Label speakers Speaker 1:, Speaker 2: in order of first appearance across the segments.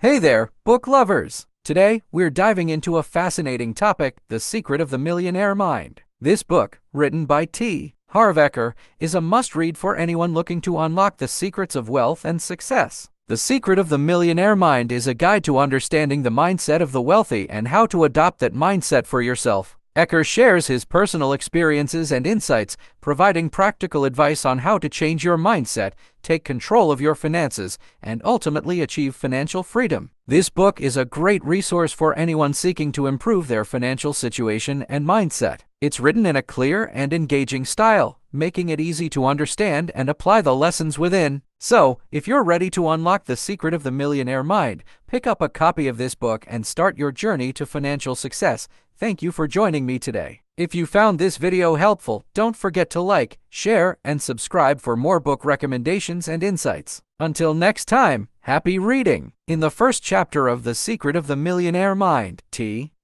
Speaker 1: Hey there, book lovers! Today, we're diving into a fascinating topic, The Secret of the Millionaire Mind. This book, written by Harv Eker, is a must-read for anyone looking to unlock the secrets of wealth and success. The Secret of the Millionaire Mind is a guide to understanding the mindset of the wealthy and how to adopt that mindset for yourself. Eker shares his personal experiences and insights, providing practical advice on how to change your mindset, take control of your finances, and ultimately achieve financial freedom. This book is a great resource for anyone seeking to improve their financial situation and mindset. It's written in a clear and engaging style, making it easy to understand and apply the lessons within. So, if you're ready to unlock the secret of the millionaire mind, pick up a copy of this book and start your journey to financial success. Thank you for joining me today. If you found this video helpful, don't forget to like, share, and subscribe for more book recommendations and insights. Until next time, happy reading! In the first chapter of The Secret of the Millionaire Mind,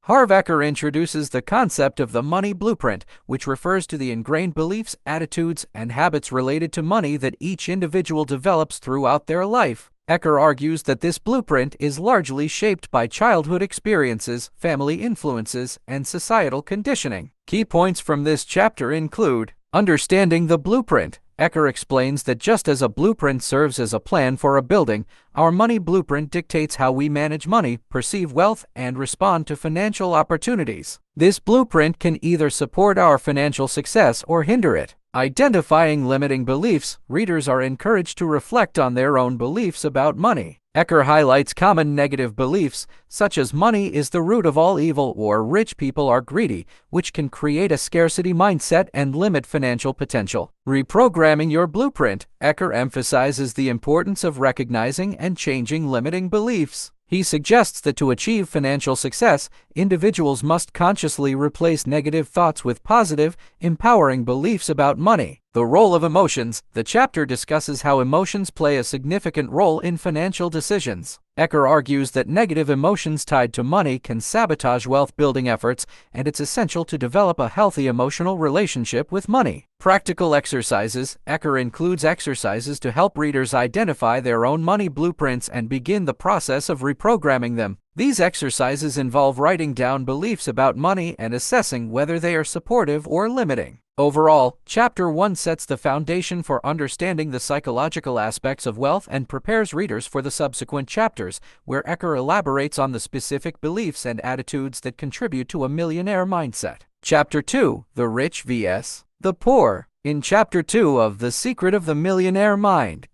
Speaker 1: Harv Eker introduces the concept of the money blueprint, which refers to the ingrained beliefs, attitudes, and habits related to money that each individual develops throughout their life. Eker argues that this blueprint is largely shaped by childhood experiences, family influences, and societal conditioning. Key points from this chapter include understanding the blueprint. Eker explains that just as a blueprint serves as a plan for a building, our money blueprint dictates how we manage money, perceive wealth, and respond to financial opportunities. This blueprint can either support our financial success or hinder it. Identifying limiting beliefs, readers are encouraged to reflect on their own beliefs about money. Eker highlights common negative beliefs, such as money is the root of all evil or rich people are greedy, which can create a scarcity mindset and limit financial potential. Reprogramming your blueprint. Eker emphasizes the importance of recognizing and changing limiting beliefs. He suggests that to achieve financial success, individuals must consciously replace negative thoughts with positive, empowering beliefs about money. The role of emotions. The chapter discusses how emotions play a significant role in financial decisions. Eker argues that negative emotions tied to money can sabotage wealth-building efforts, and it's essential to develop a healthy emotional relationship with money. Practical exercises. Eker includes exercises to help readers identify their own money blueprints and begin the process of reprogramming them. These exercises involve writing down beliefs about money and assessing whether they are supportive or limiting. Overall, Chapter 1 sets the foundation for understanding the psychological aspects of wealth and prepares readers for the subsequent chapters, where Eker elaborates on the specific beliefs and attitudes that contribute to a millionaire mindset. Chapter 2, The Rich vs. the Poor. In Chapter 2 of The Secret of the Millionaire Mind,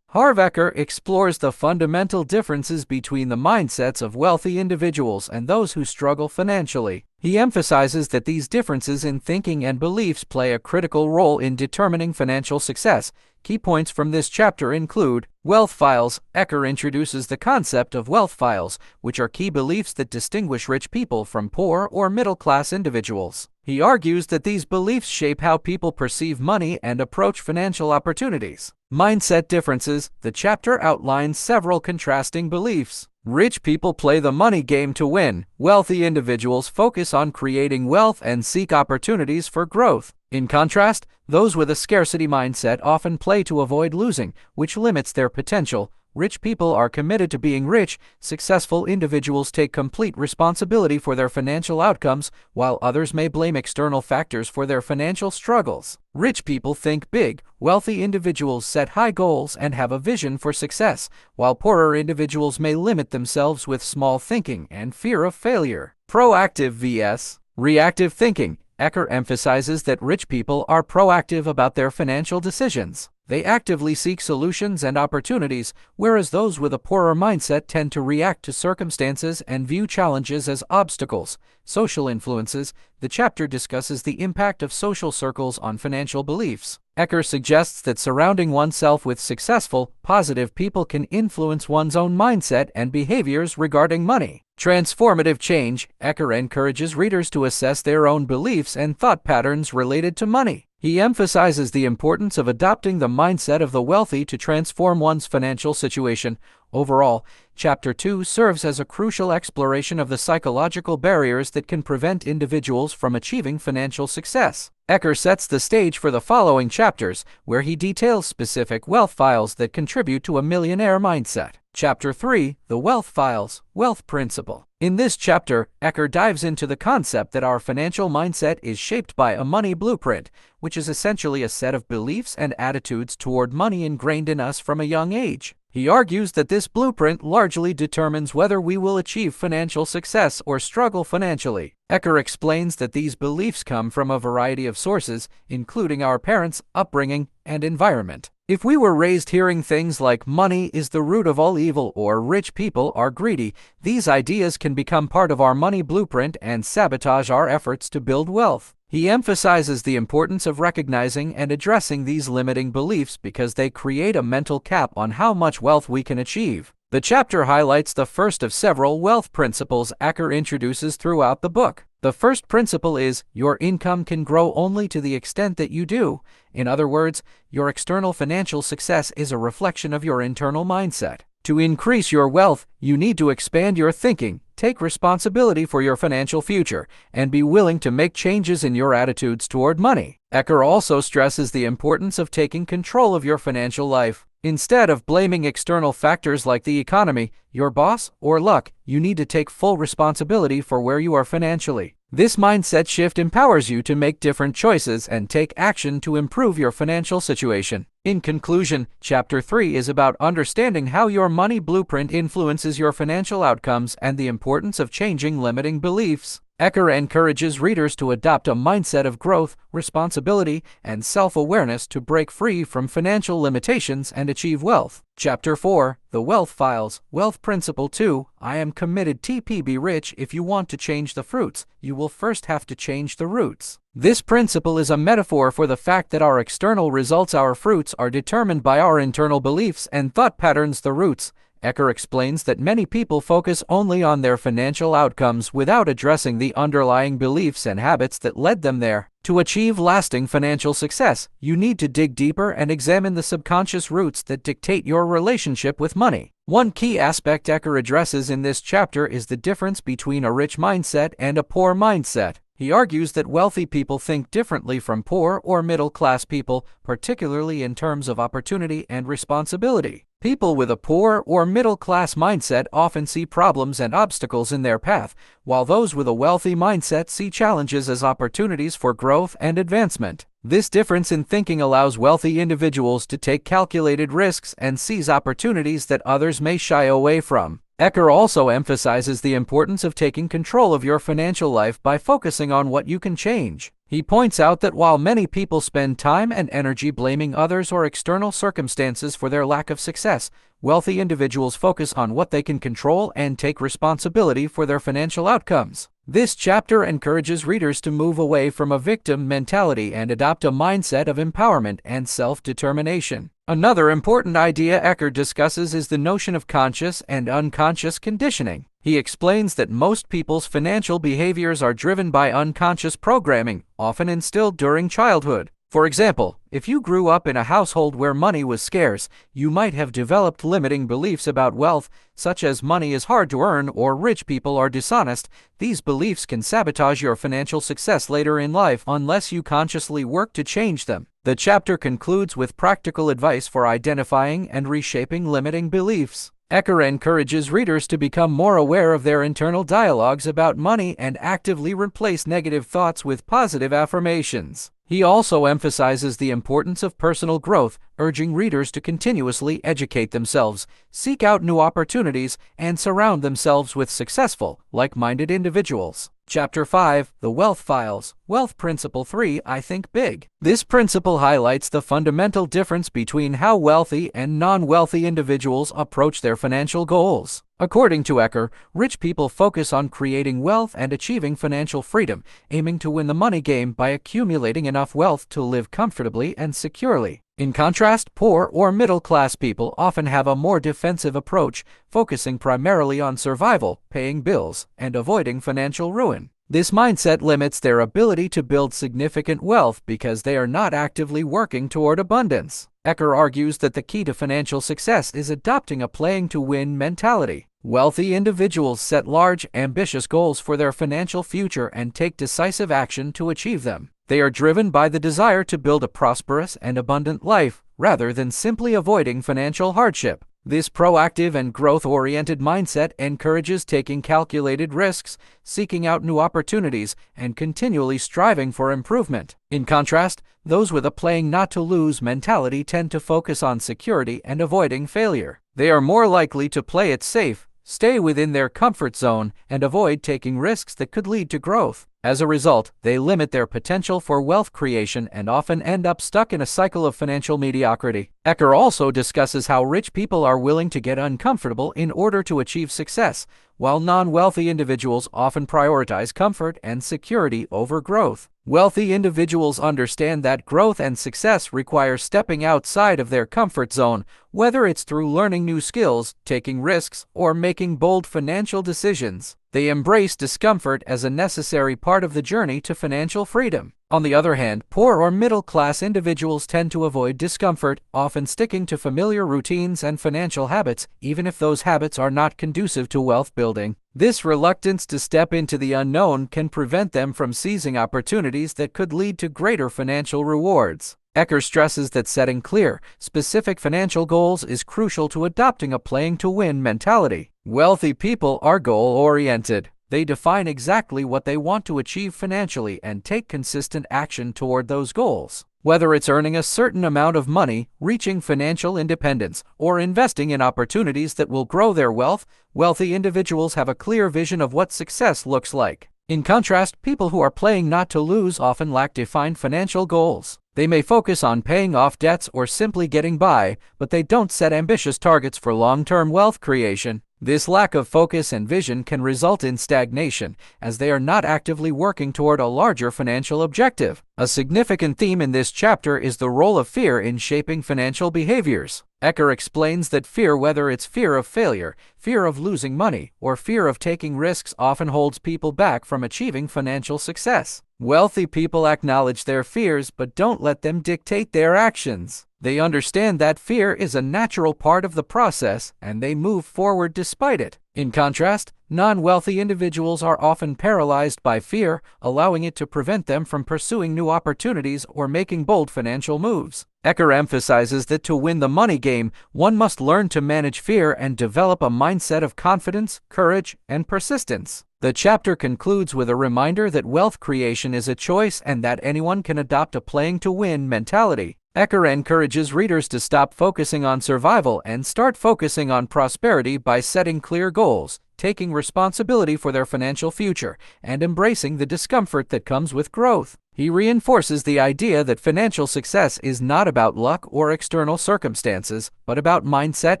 Speaker 1: Harv Eker explores the fundamental differences between the mindsets of wealthy individuals and those who struggle financially. He emphasizes that these differences in thinking and beliefs play a critical role in determining financial success. Key points from this chapter include wealth files. Eker introduces the concept of wealth files, which are key beliefs that distinguish rich people from poor or middle-class individuals. He argues that these beliefs shape how people perceive money and approach financial opportunities. Mindset differences. The chapter outlines several contrasting beliefs. Rich people play the money game to win. Wealthy individuals focus on creating wealth and seek opportunities for growth. In contrast, those with a scarcity mindset often play to avoid losing, which limits their potential. Rich people are committed to being rich. Successful individuals take complete responsibility for their financial outcomes, while others may blame external factors for their financial struggles. Rich people think big. Wealthy individuals set high goals and have a vision for success, while poorer individuals may limit themselves with small thinking and fear of failure. Proactive vs. reactive thinking. Eker emphasizes that rich people are proactive about their financial decisions. They actively seek solutions and opportunities, whereas those with a poorer mindset tend to react to circumstances and view challenges as obstacles. Social influences. The chapter discusses the impact of social circles on financial beliefs. Eker suggests that surrounding oneself with successful, positive people can influence one's own mindset and behaviors regarding money. Transformative change. Eker encourages readers to assess their own beliefs and thought patterns related to money. He emphasizes the importance of adopting the mindset of the wealthy to transform one's financial situation. Overall, Chapter 2 serves as a crucial exploration of the psychological barriers that can prevent individuals from achieving financial success. Eker sets the stage for the following chapters, where he details specific wealth files that contribute to a millionaire mindset. Chapter 3: The Wealth Files, Wealth Principle. In this chapter, Eker dives into the concept that our financial mindset is shaped by a money blueprint, which is essentially a set of beliefs and attitudes toward money ingrained in us from a young age. He argues that this blueprint largely determines whether we will achieve financial success or struggle financially. Eker explains that these beliefs come from a variety of sources, including our parents, upbringing, and environment. If we were raised hearing things like money is the root of all evil or rich people are greedy, these ideas can become part of our money blueprint and sabotage our efforts to build wealth. He emphasizes the importance of recognizing and addressing these limiting beliefs because they create a mental cap on how much wealth we can achieve. The chapter highlights the first of several wealth principles Eker introduces throughout the book. The first principle is, your income can grow only to the extent that you do. In other words, your external financial success is a reflection of your internal mindset. To increase your wealth, you need to expand your thinking, take responsibility for your financial future, and be willing to make changes in your attitudes toward money. Eker also stresses the importance of taking control of your financial life. Instead of blaming external factors like the economy, your boss, or luck, you need to take full responsibility for where you are financially. This mindset shift empowers you to make different choices and take action to improve your financial situation. In conclusion, Chapter 3 is about understanding how your money blueprint influences your financial outcomes and the importance of changing limiting beliefs. Eker encourages readers to adopt a mindset of growth, responsibility, and self-awareness to break free from financial limitations and achieve wealth. Chapter 4: The Wealth Files, Wealth Principle 2. I am committed to be rich. If you want to change the fruits, you will first have to change the roots. This principle is a metaphor for the fact that our external results, our fruits, are determined by our internal beliefs and thought patterns, the roots. Eker explains that many people focus only on their financial outcomes without addressing the underlying beliefs and habits that led them there. To achieve lasting financial success, you need to dig deeper and examine the subconscious roots that dictate your relationship with money. One key aspect Eker addresses in this chapter is the difference between a rich mindset and a poor mindset. He argues that wealthy people think differently from poor or middle-class people, particularly in terms of opportunity and responsibility. People with a poor or middle-class mindset often see problems and obstacles in their path, while those with a wealthy mindset see challenges as opportunities for growth and advancement. This difference in thinking allows wealthy individuals to take calculated risks and seize opportunities that others may shy away from. Eker also emphasizes the importance of taking control of your financial life by focusing on what you can change. He points out that while many people spend time and energy blaming others or external circumstances for their lack of success, wealthy individuals focus on what they can control and take responsibility for their financial outcomes. This chapter encourages readers to move away from a victim mentality and adopt a mindset of empowerment and self-determination. Another important idea Eker discusses is the notion of conscious and unconscious conditioning. He explains that most people's financial behaviors are driven by unconscious programming, often instilled during childhood. For example, if you grew up in a household where money was scarce, you might have developed limiting beliefs about wealth, such as money is hard to earn or rich people are dishonest. These beliefs can sabotage your financial success later in life unless you consciously work to change them. The chapter concludes with practical advice for identifying and reshaping limiting beliefs. Eker encourages readers to become more aware of their internal dialogues about money and actively replace negative thoughts with positive affirmations. He also emphasizes the importance of personal growth, urging readers to continuously educate themselves, seek out new opportunities, and surround themselves with successful, like-minded individuals. Chapter 5: The Wealth Files, Wealth Principle 3. I Think Big. This principle highlights the fundamental difference between how wealthy and non-wealthy individuals approach their financial goals. According to Eker, rich people focus on creating wealth and achieving financial freedom, aiming to win the money game by accumulating enough wealth to live comfortably and securely. In contrast, poor or middle-class people often have a more defensive approach, focusing primarily on survival, paying bills, and avoiding financial ruin. This mindset limits their ability to build significant wealth because they are not actively working toward abundance. Eker argues that the key to financial success is adopting a playing-to-win mentality. Wealthy individuals set large, ambitious goals for their financial future and take decisive action to achieve them. They are driven by the desire to build a prosperous and abundant life, rather than simply avoiding financial hardship. This proactive and growth-oriented mindset encourages taking calculated risks, seeking out new opportunities, and continually striving for improvement. In contrast, those with a playing not to lose mentality tend to focus on security and avoiding failure. They are more likely to play it safe, stay within their comfort zone, and avoid taking risks that could lead to growth. As a result, they limit their potential for wealth creation and often end up stuck in a cycle of financial mediocrity. Eker also discusses how rich people are willing to get uncomfortable in order to achieve success, while non-wealthy individuals often prioritize comfort and security over growth. Wealthy individuals understand that growth and success require stepping outside of their comfort zone, whether it's through learning new skills, taking risks, or making bold financial decisions. They embrace discomfort as a necessary part of the journey to financial freedom. On the other hand, poor or middle-class individuals tend to avoid discomfort, often sticking to familiar routines and financial habits, even if those habits are not conducive to wealth building. This reluctance to step into the unknown can prevent them from seizing opportunities that could lead to greater financial rewards. Eker stresses that setting clear, specific financial goals is crucial to adopting a playing-to-win mentality. Wealthy people are goal-oriented. They define exactly what they want to achieve financially and take consistent action toward those goals. Whether it's earning a certain amount of money, reaching financial independence, or investing in opportunities that will grow their wealth, wealthy individuals have a clear vision of what success looks like. In contrast, people who are playing not to lose often lack defined financial goals. They may focus on paying off debts or simply getting by, but they don't set ambitious targets for long-term wealth creation. This lack of focus and vision can result in stagnation, as they are not actively working toward a larger financial objective. A significant theme in this chapter is the role of fear in shaping financial behaviors. Eker explains that fear, whether it's fear of failure, fear of losing money, or fear of taking risks, often holds people back from achieving financial success. Wealthy people acknowledge their fears but don't let them dictate their actions. They understand that fear is a natural part of the process and they move forward despite it. In contrast, non-wealthy individuals are often paralyzed by fear, allowing it to prevent them from pursuing new opportunities or making bold financial moves. Eker emphasizes that to win the money game, one must learn to manage fear and develop a mindset of confidence, courage, and persistence. The chapter concludes with a reminder that wealth creation is a choice and that anyone can adopt a playing-to-win mentality. Eker encourages readers to stop focusing on survival and start focusing on prosperity by setting clear goals, taking responsibility for their financial future, and embracing the discomfort that comes with growth. He reinforces the idea that financial success is not about luck or external circumstances, but about mindset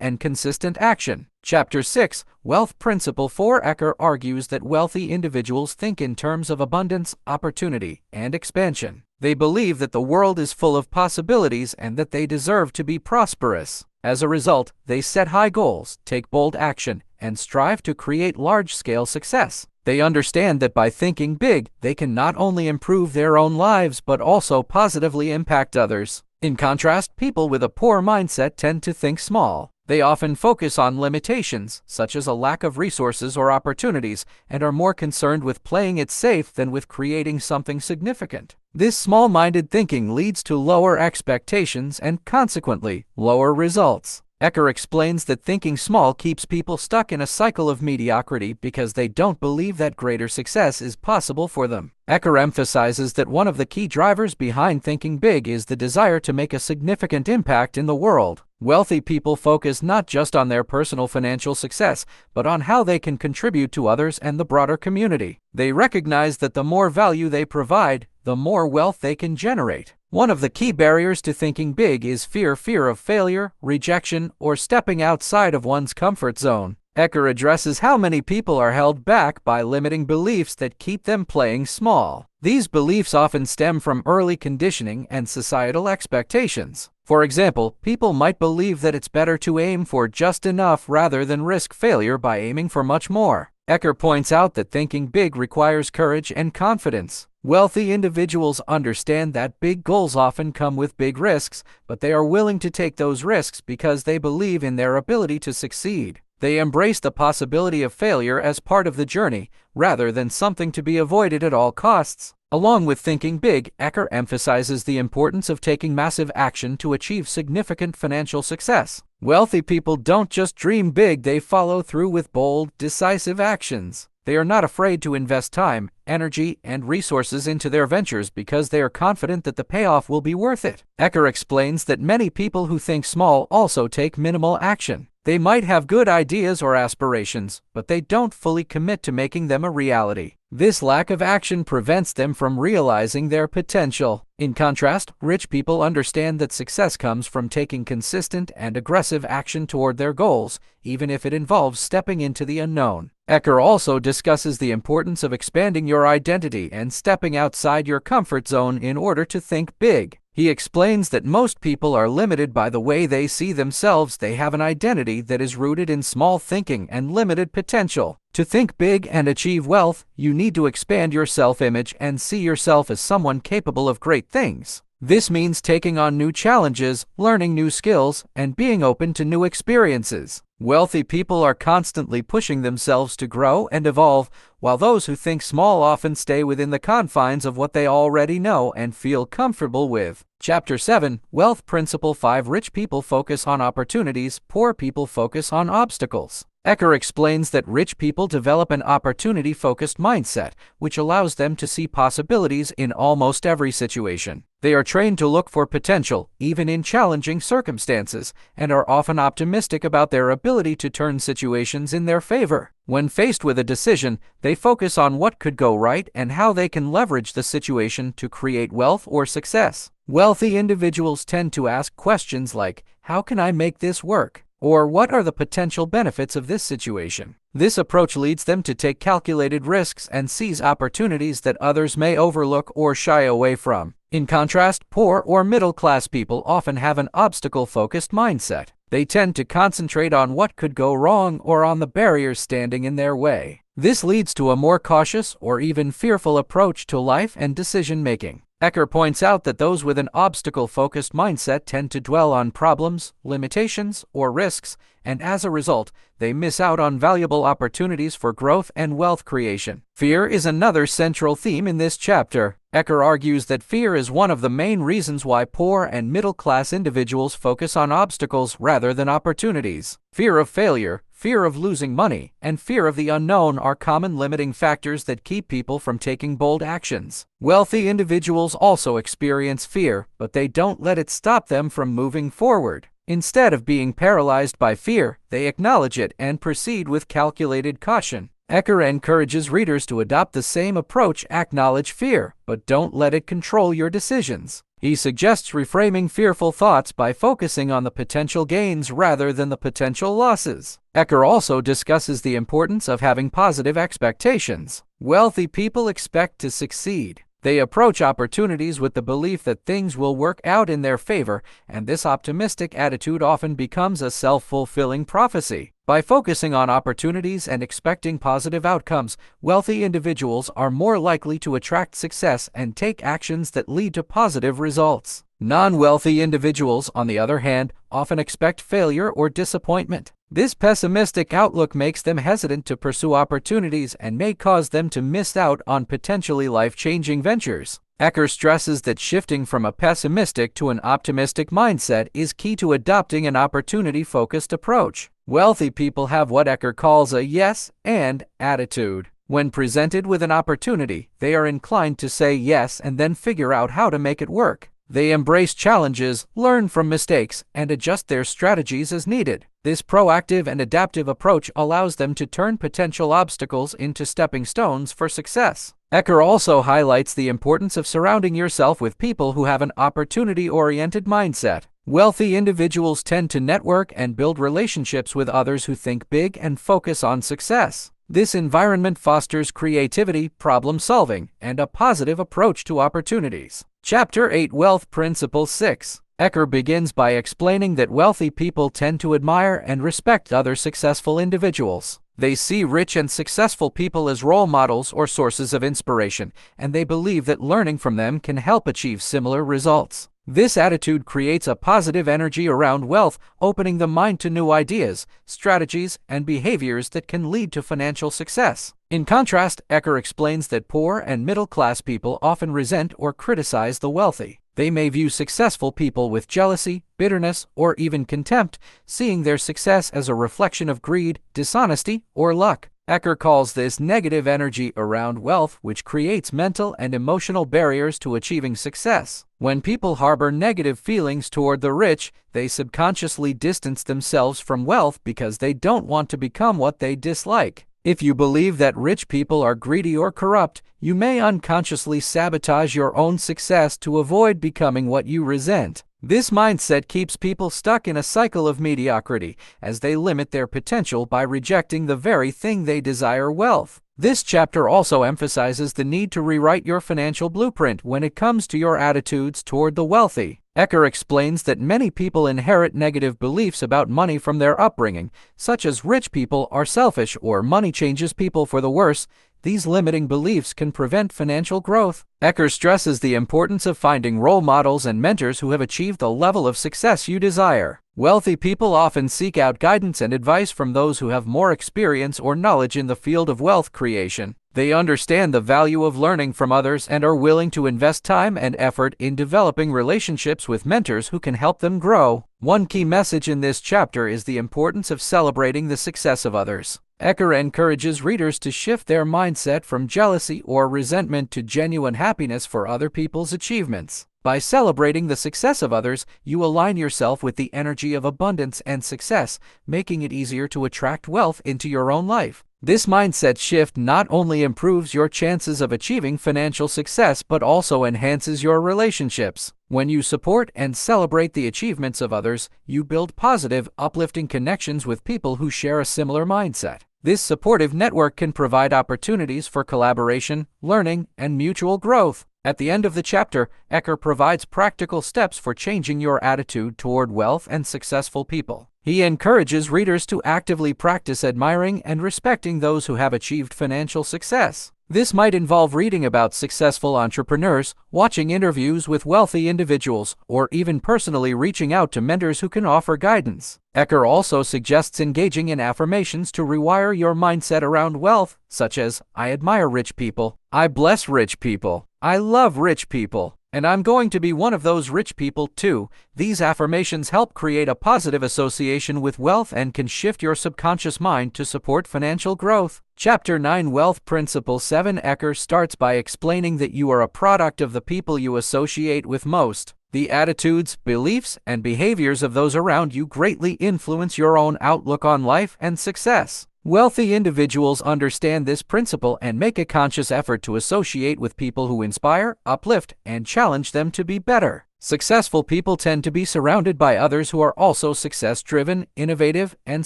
Speaker 1: and consistent action. Chapter 6, Wealth Principle 4. Eker argues that wealthy individuals think in terms of abundance, opportunity, and expansion. They believe that the world is full of possibilities and that they deserve to be prosperous. As a result, they set high goals, take bold action, and strive to create large-scale success. They understand that by thinking big, they can not only improve their own lives but also positively impact others. In contrast, people with a poor mindset tend to think small. They often focus on limitations, such as a lack of resources or opportunities, and are more concerned with playing it safe than with creating something significant. This small-minded thinking leads to lower expectations and, consequently, lower results. Eker explains that thinking small keeps people stuck in a cycle of mediocrity because they don't believe that greater success is possible for them. Eker emphasizes that one of the key drivers behind thinking big is the desire to make a significant impact in the world. Wealthy people focus not just on their personal financial success, but on how they can contribute to others and the broader community. They recognize that the more value they provide, the more wealth they can generate. One of the key barriers to thinking big is fear of failure, rejection, or stepping outside of one's comfort zone. Eker addresses how many people are held back by limiting beliefs that keep them playing small. These beliefs often stem from early conditioning and societal expectations. For example, people might believe that it's better to aim for just enough rather than risk failure by aiming for much more. Eker points out that thinking big requires courage and confidence. Wealthy individuals understand that big goals often come with big risks, but they are willing to take those risks because they believe in their ability to succeed. They embrace the possibility of failure as part of the journey, rather than something to be avoided at all costs. Along with thinking big, Eker emphasizes the importance of taking massive action to achieve significant financial success. Wealthy people don't just dream big, they follow through with bold, decisive actions. They are not afraid to invest time, energy, and resources into their ventures because they are confident that the payoff will be worth it. Eker explains that many people who think small also take minimal action. They might have good ideas or aspirations, but they don't fully commit to making them a reality. This lack of action prevents them from realizing their potential. In contrast, rich people understand that success comes from taking consistent and aggressive action toward their goals, even if it involves stepping into the unknown. Eker also discusses the importance of expanding your identity and stepping outside your comfort zone in order to think big. He explains that most people are limited by the way they see themselves. They have an identity that is rooted in small thinking and limited potential. To think big and achieve wealth, you need to expand your self-image and see yourself as someone capable of great things. This means taking on new challenges, learning new skills, and being open to new experiences. Wealthy people are constantly pushing themselves to grow and evolve, while those who think small often stay within the confines of what they already know and feel comfortable with. Chapter 7, Wealth Principle 5. Rich people focus on opportunities, poor people focus on obstacles. Eker explains that rich people develop an opportunity-focused mindset, which allows them to see possibilities in almost every situation. They are trained to look for potential, even in challenging circumstances, and are often optimistic about their ability to turn situations in their favor. When faced with a decision, they focus on what could go right and how they can leverage the situation to create wealth or success. Wealthy individuals tend to ask questions like, "How can I make this work?" or "What are the potential benefits of this situation?" This approach leads them to take calculated risks and seize opportunities that others may overlook or shy away from. In contrast, poor or middle-class people often have an obstacle-focused mindset. They tend to concentrate on what could go wrong or on the barriers standing in their way. This leads to a more cautious or even fearful approach to life and decision-making. Eker points out that those with an obstacle-focused mindset tend to dwell on problems, limitations, or risks, and as a result, they miss out on valuable opportunities for growth and wealth creation. Fear is another central theme in this chapter. Eker argues that fear is one of the main reasons why poor and middle-class individuals focus on obstacles rather than opportunities. Fear of failure, fear of losing money, and fear of the unknown are common limiting factors that keep people from taking bold actions. Wealthy individuals also experience fear, but they don't let it stop them from moving forward. Instead of being paralyzed by fear, they acknowledge it and proceed with calculated caution. Eker encourages readers to adopt the same approach. Acknowledge fear, but don't let it control your decisions. He suggests reframing fearful thoughts by focusing on the potential gains rather than the potential losses. Eker also discusses the importance of having positive expectations. Wealthy people expect to succeed. They approach opportunities with the belief that things will work out in their favor, and this optimistic attitude often becomes a self-fulfilling prophecy. By focusing on opportunities and expecting positive outcomes, wealthy individuals are more likely to attract success and take actions that lead to positive results. Non-wealthy individuals, on the other hand, often expect failure or disappointment. This pessimistic outlook makes them hesitant to pursue opportunities and may cause them to miss out on potentially life-changing ventures. Eker stresses that shifting from a pessimistic to an optimistic mindset is key to adopting an opportunity-focused approach. Wealthy people have what Eker calls a yes and attitude. When presented with an opportunity, they are inclined to say yes and then figure out how to make it work. They embrace challenges, learn from mistakes, and adjust their strategies as needed. This proactive and adaptive approach allows them to turn potential obstacles into stepping stones for success. Eker also highlights the importance of surrounding yourself with people who have an opportunity-oriented mindset. Wealthy individuals tend to network and build relationships with others who think big and focus on success. This environment fosters creativity, problem-solving, and a positive approach to opportunities. Chapter 8, Wealth Principle 6. Eker begins by explaining that wealthy people tend to admire and respect other successful individuals. They see rich and successful people as role models or sources of inspiration, and they believe that learning from them can help achieve similar results. This attitude creates a positive energy around wealth, opening the mind to new ideas, strategies, and behaviors that can lead to financial success. In contrast, Eker explains that poor and middle-class people often resent or criticize the wealthy. They may view successful people with jealousy, bitterness, or even contempt, seeing their success as a reflection of greed, dishonesty, or luck. Eker calls this negative energy around wealth, which creates mental and emotional barriers to achieving success. When people harbor negative feelings toward the rich, they subconsciously distance themselves from wealth because they don't want to become what they dislike. If you believe that rich people are greedy or corrupt, you may unconsciously sabotage your own success to avoid becoming what you resent. This mindset keeps people stuck in a cycle of mediocrity, as they limit their potential by rejecting the very thing they desire: wealth. This chapter also emphasizes the need to rewrite your financial blueprint when it comes to your attitudes toward the wealthy. Eker explains that many people inherit negative beliefs about money from their upbringing, such as rich people are selfish or money changes people for the worse. These limiting beliefs can prevent financial growth. Eker stresses the importance of finding role models and mentors who have achieved the level of success you desire. Wealthy people often seek out guidance and advice from those who have more experience or knowledge in the field of wealth creation. They understand the value of learning from others and are willing to invest time and effort in developing relationships with mentors who can help them grow. One key message in this chapter is the importance of celebrating the success of others. Eker encourages readers to shift their mindset from jealousy or resentment to genuine happiness for other people's achievements. By celebrating the success of others, you align yourself with the energy of abundance and success, making it easier to attract wealth into your own life. This mindset shift not only improves your chances of achieving financial success but also enhances your relationships. When you support and celebrate the achievements of others, you build positive, uplifting connections with people who share a similar mindset. This supportive network can provide opportunities for collaboration, learning, and mutual growth. At the end of the chapter, Eker provides practical steps for changing your attitude toward wealth and successful people. He encourages readers to actively practice admiring and respecting those who have achieved financial success. This might involve reading about successful entrepreneurs, watching interviews with wealthy individuals, or even personally reaching out to mentors who can offer guidance. Eker also suggests engaging in affirmations to rewire your mindset around wealth, such as, "I admire rich people," "I bless rich people," "I love rich people," and "I'm going to be one of those rich people too." These affirmations help create a positive association with wealth and can shift your subconscious mind to support financial growth. Chapter 9, Wealth Principle 7. Eker starts by explaining that you are a product of the people you associate with most. The attitudes, beliefs, and behaviors of those around you greatly influence your own outlook on life and success. Wealthy individuals understand this principle and make a conscious effort to associate with people who inspire, uplift, and challenge them to be better. Successful people tend to be surrounded by others who are also success-driven, innovative, and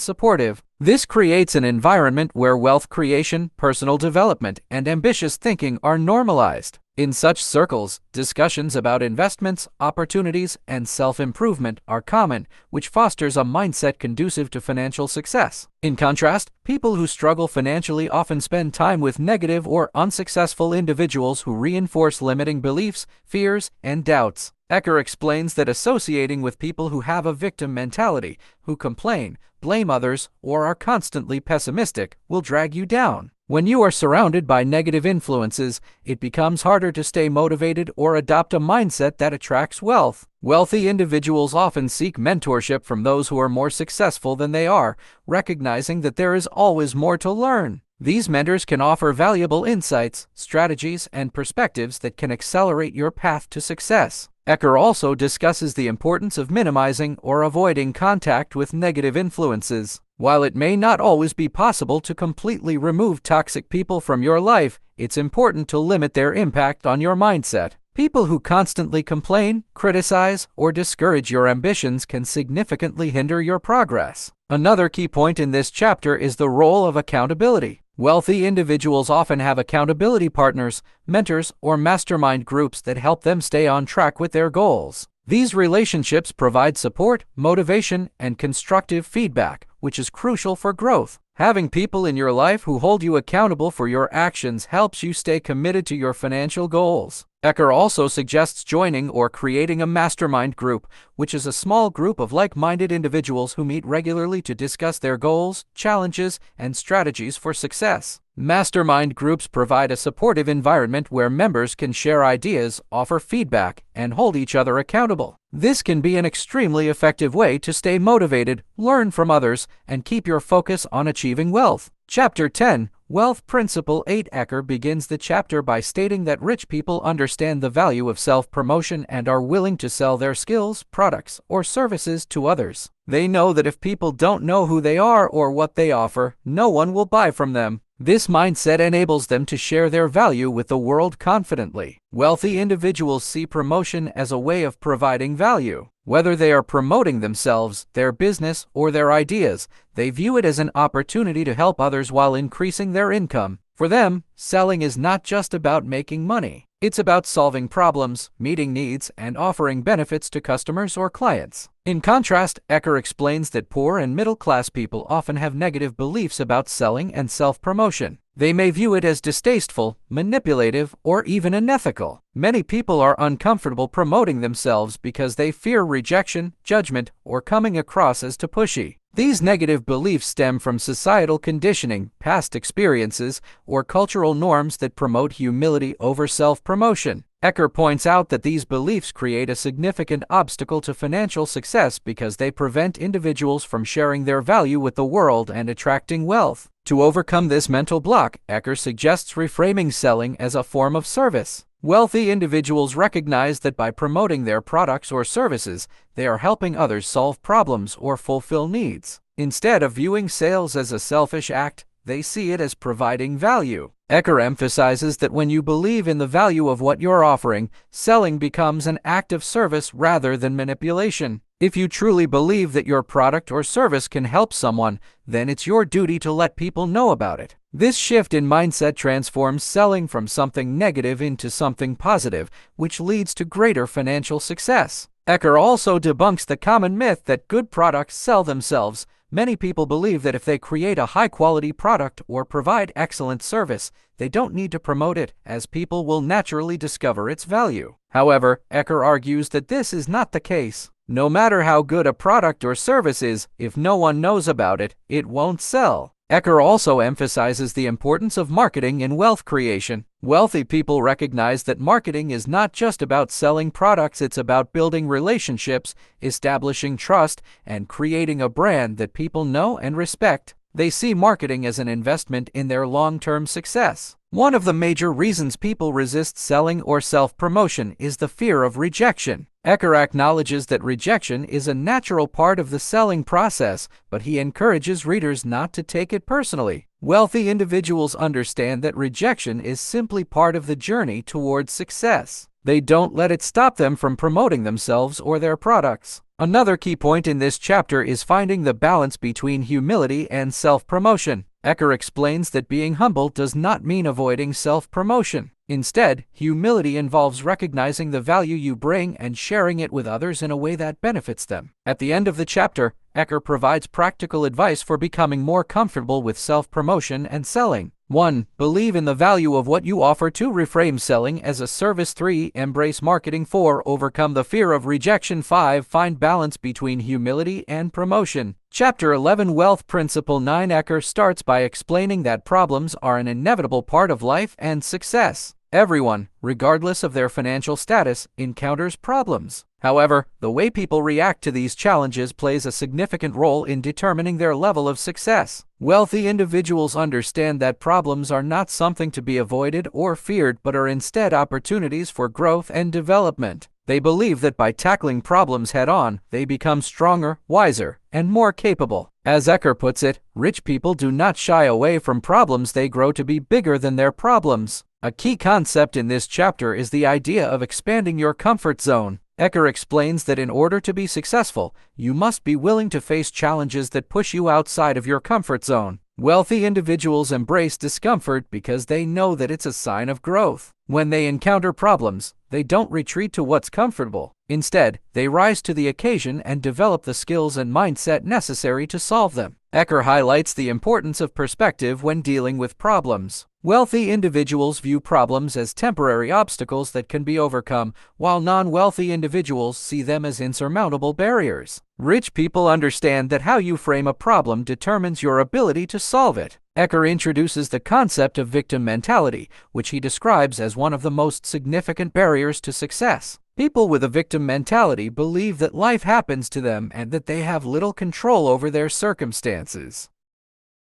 Speaker 1: supportive. This creates an environment where wealth creation, personal development, and ambitious thinking are normalized. In such circles, discussions about investments, opportunities, and self-improvement are common, which fosters a mindset conducive to financial success. In contrast, people who struggle financially often spend time with negative or unsuccessful individuals who reinforce limiting beliefs, fears, and doubts. Eker explains that associating with people who have a victim mentality, who complain, blame others, or are constantly pessimistic, will drag you down. When you are surrounded by negative influences, it becomes harder to stay motivated or adopt a mindset that attracts wealth. Wealthy individuals often seek mentorship from those who are more successful than they are, recognizing that there is always more to learn. These mentors can offer valuable insights, strategies, and perspectives that can accelerate your path to success. Eker also discusses the importance of minimizing or avoiding contact with negative influences. While it may not always be possible to completely remove toxic people from your life, it's important to limit their impact on your mindset. People who constantly complain, criticize, or discourage your ambitions can significantly hinder your progress. Another key point in this chapter is the role of accountability. Wealthy individuals often have accountability partners, mentors, or mastermind groups that help them stay on track with their goals. These relationships provide support, motivation, and constructive feedback, which is crucial for growth. Having people in your life who hold you accountable for your actions helps you stay committed to your financial goals. Eker also suggests joining or creating a mastermind group, which is a small group of like-minded individuals who meet regularly to discuss their goals, challenges, and strategies for success. Mastermind groups provide a supportive environment where members can share ideas, offer feedback, and hold each other accountable. This can be an extremely effective way to stay motivated, learn from others, and keep your focus on achieving wealth. Chapter 10, Wealth Principle 8. Eker begins the chapter by stating that rich people understand the value of self-promotion and are willing to sell their skills, products, or services to others. They know that if people don't know who they are or what they offer, no one will buy from them. This mindset enables them to share their value with the world confidently. Wealthy individuals see promotion as a way of providing value. Whether they are promoting themselves, their business, or their ideas, they view it as an opportunity to help others while increasing their income. For them, selling is not just about making money. It's about solving problems, meeting needs, and offering benefits to customers or clients. In contrast, Eker explains that poor and middle-class people often have negative beliefs about selling and self-promotion. They may view it as distasteful, manipulative, or even unethical. Many people are uncomfortable promoting themselves because they fear rejection, judgment, or coming across as too pushy. These negative beliefs stem from societal conditioning, past experiences, or cultural norms that promote humility over self-promotion. Eker points out that these beliefs create a significant obstacle to financial success because they prevent individuals from sharing their value with the world and attracting wealth. To overcome this mental block, Eker suggests reframing selling as a form of service. Wealthy individuals recognize that by promoting their products or services, they are helping others solve problems or fulfill needs. Instead of viewing sales as a selfish act, they see it as providing value. Eker emphasizes that when you believe in the value of what you're offering, selling becomes an act of service rather than manipulation. If you truly believe that your product or service can help someone, then it's your duty to let people know about it. This shift in mindset transforms selling from something negative into something positive, which leads to greater financial success. Eker also debunks the common myth that good products sell themselves. Many people believe that if they create a high-quality product or provide excellent service, they don't need to promote it, as people will naturally discover its value. However, Eker argues that this is not the case. No matter how good a product or service is, if no one knows about it, it won't sell. Eker also emphasizes the importance of marketing in wealth creation. Wealthy people recognize that marketing is not just about selling products, it's about building relationships, establishing trust, and creating a brand that people know and respect. They see marketing as an investment in their long-term success. One of the major reasons people resist selling or self-promotion is the fear of rejection. Eker acknowledges that rejection is a natural part of the selling process, but he encourages readers not to take it personally. Wealthy individuals understand that rejection is simply part of the journey towards success. They don't let it stop them from promoting themselves or their products. Another key point in this chapter is finding the balance between humility and self-promotion. Eker explains that being humble does not mean avoiding self-promotion. Instead, humility involves recognizing the value you bring and sharing it with others in a way that benefits them. At the end of the chapter, Eker provides practical advice for becoming more comfortable with self-promotion and selling. 1. Believe in the value of what you offer. 2. Reframe selling as a service. 3. Embrace marketing. 4. Overcome the fear of rejection. 5. Find balance between humility and promotion. Chapter 11, Wealth Principle 9. Eker starts by explaining that problems are an inevitable part of life and success. Everyone, regardless of their financial status, encounters problems. However, the way people react to these challenges plays a significant role in determining their level of success. Wealthy individuals understand that problems are not something to be avoided or feared, but are instead opportunities for growth and development. They believe that by tackling problems head-on, they become stronger, wiser, and more capable. As Eker puts it, rich people do not shy away from problems, they grow to be bigger than their problems. A key concept in this chapter is the idea of expanding your comfort zone. Eker explains that in order to be successful, you must be willing to face challenges that push you outside of your comfort zone. Wealthy individuals embrace discomfort because they know that it's a sign of growth. When they encounter problems, they don't retreat to what's comfortable. Instead, they rise to the occasion and develop the skills and mindset necessary to solve them. Eker highlights the importance of perspective when dealing with problems. Wealthy individuals view problems as temporary obstacles that can be overcome, while non-wealthy individuals see them as insurmountable barriers. Rich people understand that how you frame a problem determines your ability to solve it. Eker introduces the concept of victim mentality, which he describes as one of the most significant barriers to success. People with a victim mentality believe that life happens to them and that they have little control over their circumstances.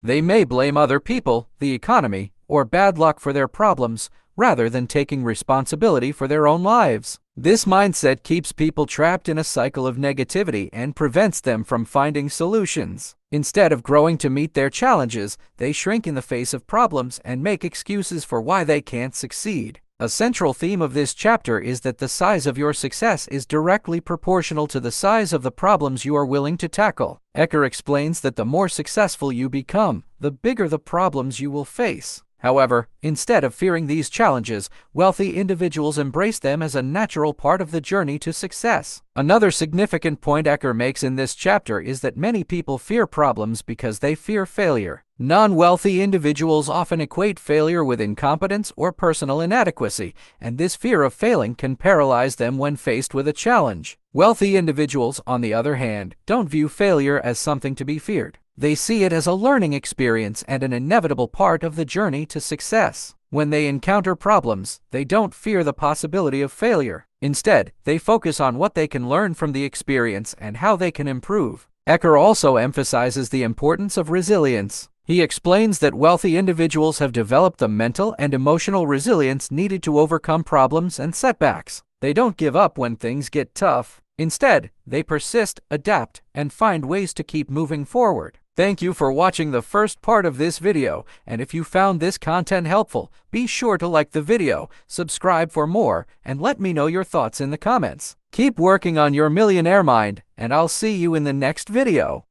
Speaker 1: They may blame other people, the economy, or bad luck for their problems, rather than taking responsibility for their own lives. This mindset keeps people trapped in a cycle of negativity and prevents them from finding solutions. Instead of growing to meet their challenges, they shrink in the face of problems and make excuses for why they can't succeed. A central theme of this chapter is that the size of your success is directly proportional to the size of the problems you are willing to tackle. Eker explains that the more successful you become, the bigger the problems you will face. However, instead of fearing these challenges, wealthy individuals embrace them as a natural part of the journey to success. Another significant point Eker makes in this chapter is that many people fear problems because they fear failure. Non-wealthy individuals often equate failure with incompetence or personal inadequacy, and this fear of failing can paralyze them when faced with a challenge. Wealthy individuals, on the other hand, don't view failure as something to be feared. They see it as a learning experience and an inevitable part of the journey to success. When they encounter problems, they don't fear the possibility of failure. Instead, they focus on what they can learn from the experience and how they can improve. Eker also emphasizes the importance of resilience. He explains that wealthy individuals have developed the mental and emotional resilience needed to overcome problems and setbacks. They don't give up when things get tough. Instead, they persist, adapt, and find ways to keep moving forward. Thank you for watching the first part of this video, and if you found this content helpful, be sure to like the video, subscribe for more, and let me know your thoughts in the comments. Keep working on your millionaire mind, and I'll see you in the next video.